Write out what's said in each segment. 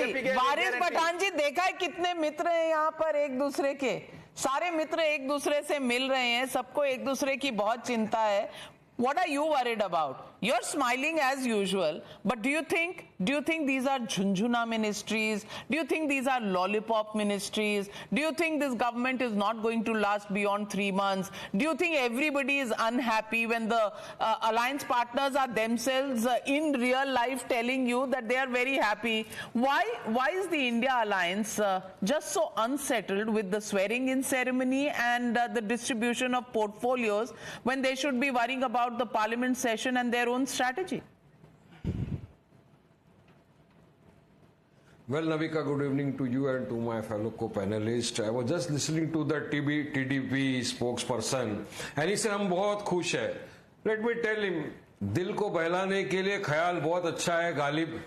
वारिस पठान जी, देखा है कितने मित्र हैं यहाँ पर एक दूसरे के, सारे मित्र एक दूसरे से मिल रहे हैं, सबको एक दूसरे की बहुत चिंता है. What are you worried about? You're smiling as usual, but do you think these are Jhunjhuna ministries? Do you think these are lollipop ministries? Do you think this government is not going to last beyond 3 months? Do you think everybody is unhappy when the alliance partners are themselves in real life telling you that they are very happy? Why is the India alliance just so unsettled with the swearing-in ceremony and the distribution of portfolios when they should be worrying about the parliament session and their own strategy? Well, Navika, good evening to you and to my fellow co-panelists. I was just listening to the TDP spokesperson and he said, हम बहुत खुश है. Let me tell him, दिल को बहलाने के लिए ख्याल बहुत अच्छा है गालिब.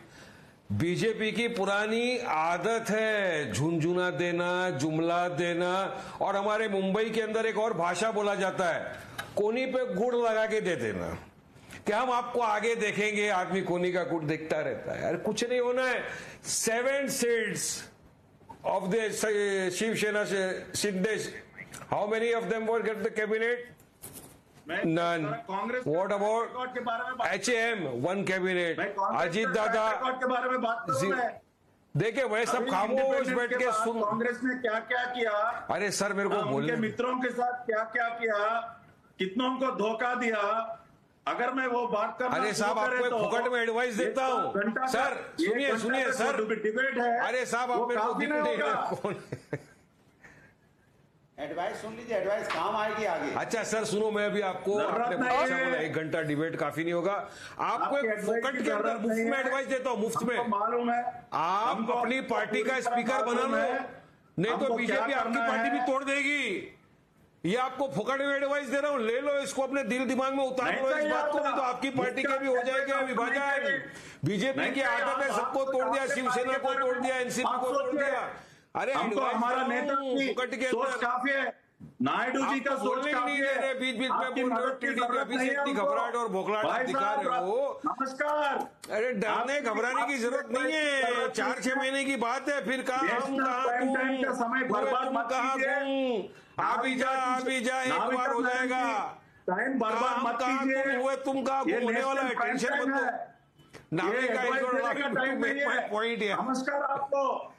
बीजेपी की पुरानी आदत है झुनझुना देना, जुमला देना, और हमारे मुंबई के अंदर एक और भाषा बोला जाता है, कोनी पे गुड़ लगा के दे देना कि हम आपको आगे देखेंगे. आदमी कोनी का गुड़ देखता रहता है. यार कुछ नहीं होना है. 7 seats of the Shiv Sena Shinde, how many of them were get the cabinet? None. What about HAM? 1 cabinet. Ajit दादा के बारे में बात करो. देखे वह सब खामोश बैठ के सुन. कांग्रेस ने क्या क्या किया, अरे सर मेरे को बोलने, उनके मित्रों के साथ क्या क्या किया, कितनों को धोखा दिया. अगर मैं वो बात करना, अरे साहब आपको तो फुकट में एडवाइस देता हूँ. सर सुनिए सर, डिबेट है. अरे साहब आप मेरे को एडवाइस सुन लीजिए, एडवाइस काम आएगी आगे. अच्छा सर सुनो, मैं अभी आपको आपने बोला 1 घंटा डिबेट काफी नहीं होगा. आपको एक फोकट के अंदर मुफ्त में एडवाइस देता हूँ, मुफ्त में. मालूम है आप अपनी पार्टी का स्पीकर बना लो, नहीं तो बीजेपी आपकी पार्टी भी तोड़ देगी. ये आपको फुकट में एडवाइस दे रहा हूँ, ले लो इसको, अपने दिल दिमाग में उतार लो इस बात को, नहीं तो आपकी पार्टी के भी हो जाएगा विभाजन. बीजेपी की आदत है सबको तोड़ दिया, शिवसेना को तोड़ दिया, एनसीपी को तोड़ दिया. अरे हमको हमारा नेता की सोच काफी है. नायडू जी का सोच काफी है. बीच में बोल रहे हो टीडीपी अभी से इतनी घबराहट और बौखलाहट दिखा रहे हो. नमस्कार. अरे डरने घबराने की जरूरत नहीं है. 4-6 महीने की बात है. फिर कहा हम कहा समय बर्बाद मत कीजिए. आप ही जा एक बार हो जाएगा. टाइम बर्बाद मत कीजिए. हुए तुम कहा होने वाला है, टेंशन मत लो. पॉइंट है. नमस्कार आपको.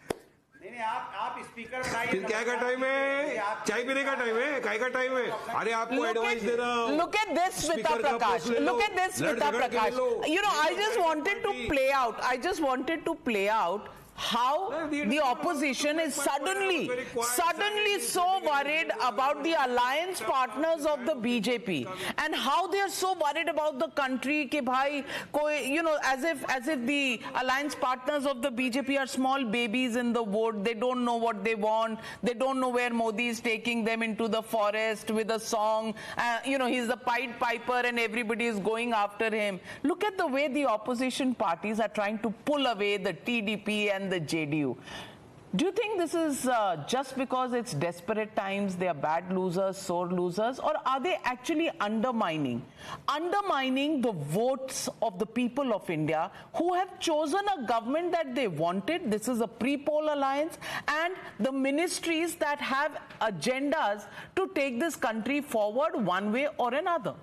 नहीं आप स्पीकर बनाइए. फिर क्या का टाइम है? चाय पीने का टाइम है? काय का टाइम है? अरे आपको एडवाइस दे रहा हूँ. Look at this, Smita Prakash. Look at this, Smita Prakash. You know, I just wanted to play out how the opposition is suddenly so worried about the alliance partners of the BJP and how they are so worried about the country कि भाई कोई, you know, as if the alliance partners of the BJP are small babies in the wood. They don't know what they want. They don't know where Modi is taking them into the forest with a song. You know, he's the Pied Piper and everybody is going after him. Look at the way the opposition parties are trying to pull away the TDP and the JDU. Do you think this is just because it's desperate times, they are bad losers, sore losers, or are they actually undermining the votes of the people of India who have chosen a government that they wanted? This is a pre-poll alliance, and the ministries that have agendas to take this country forward one way or another.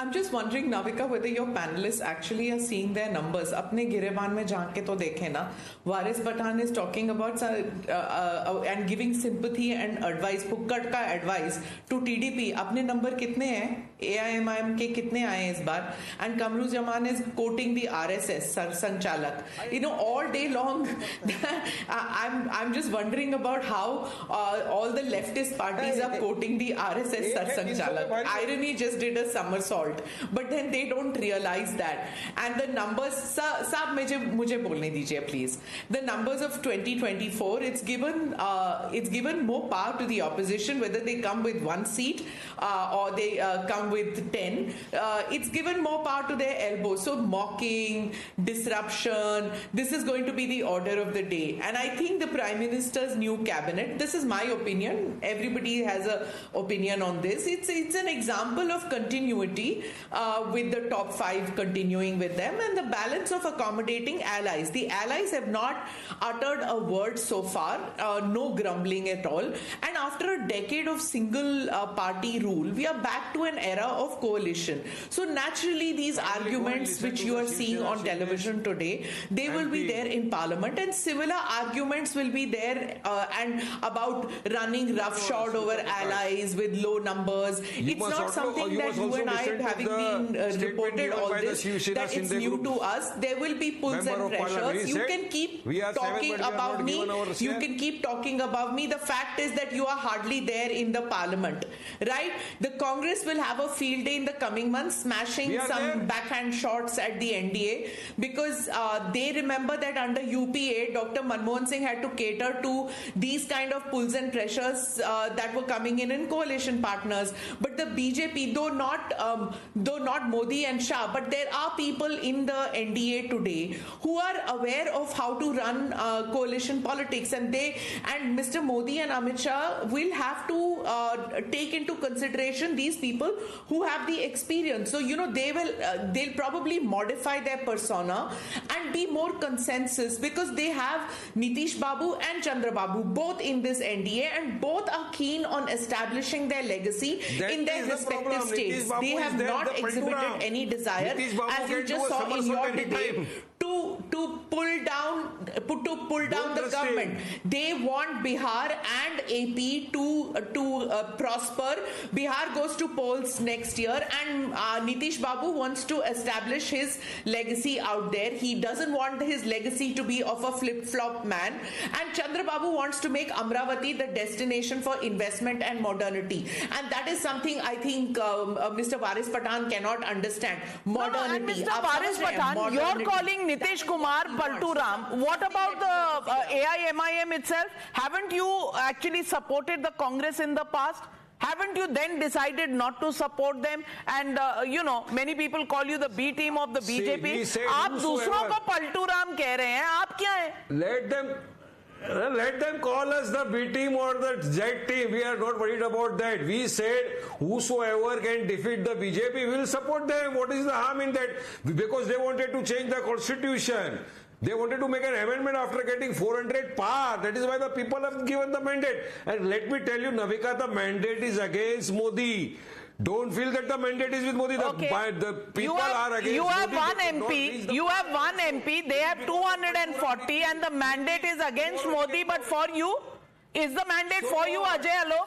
I'm just wondering, Navika, whether your panelists actually are seeing their numbers. अपने गिरेबान में झांक के तो देखें ना. Waris Pathan is talking about and giving sympathy and advice, फुक्कड़ का advice to TDP. अपने number कितने हैं? AIMIM के कितने आए हैं इस बार? And Kamru Zaman is quoting the RSS संचालक. You know, all day long, I'm just wondering about how all the leftist parties are quoting the RSS संचालक. Irony just did a somersault. But then they don't realize that. And the numbers, साहब मुझे बोलने दीजिए please. The numbers of 2024, it's given more power to the opposition, whether they come with 1 seat or they come come with 10. It's given more power to their elbow. So mocking, disruption, this is going to be the order of the day. And I think the Prime Minister's new cabinet, this is my opinion, everybody has an opinion on this. It's an example of continuity with the top 5 continuing with them and the balance of accommodating allies. The allies have not uttered a word so far, no grumbling at all. And after a decade of single party rule, we are back to an era of coalition. So naturally, these arguments which you are seeing on television today, they will be there in Parliament, and similar arguments will be there and about running roughshod over allies with low numbers. It's not something that you and I, having been reported all this, that it's new to us. There will be pulls and pressures. You can keep talking about me. You can keep talking about me. The fact is that you are hardly there in the Parliament, right? The Congress will have a field day in the coming months, smashing some backhand shots at the NDA, because they remember that under UPA, Dr. Manmohan Singh had to cater to these kind of pulls and pressures that were coming in coalition partners. But the BJP, though not Modi and Shah, but there are people in the NDA today who are aware of how to run coalition politics, and Mr. Modi and Amit Shah will have to take into consideration these people who have the experience. So they'll probably modify their persona and be more consensus, because they have Nitish Babu and Chandra Babu both in this NDA, and both are keen on establishing their legacy in their respective states. They have not exhibited any desire, as you just saw in your debate, to pull down the government. They want Bihar and AP to prosper. Bihar goes to polls next year, and Nitish Babu wants to establish his legacy out there. He doesn't want his legacy to be of a flip-flop man. And Chandra Babu wants to make Amravati the destination for investment and modernity. And that is something I think Mr. Varis Pathan cannot understand. Modernity. And Mr. Varis Pathan, you're calling Nitish Kumar Palturam. What about the AIMIM itself? Haven't you actually supported the Congress in the past? Haven't you then decided not to support them? And many people call you the B team of the BJP. आप दूसरों को पलटूराम कह रहे हैं, आप क्या हैं? Let them call us the B team or the Z team. We are not worried about that. We said whosoever can defeat the BJP will support them. What is the harm in that? Because they wanted to change the constitution. They wanted to make an amendment after getting 400 par. That is why the people have given the mandate. And let me tell you, Navika, the mandate is against Modi. Don't feel that the mandate is with Modi. Okay. The people are against Modi. You have one MP. You have one MP. They have 240, and the mandate is against Modi. But for you, is the mandate for you, Ajay? Hello.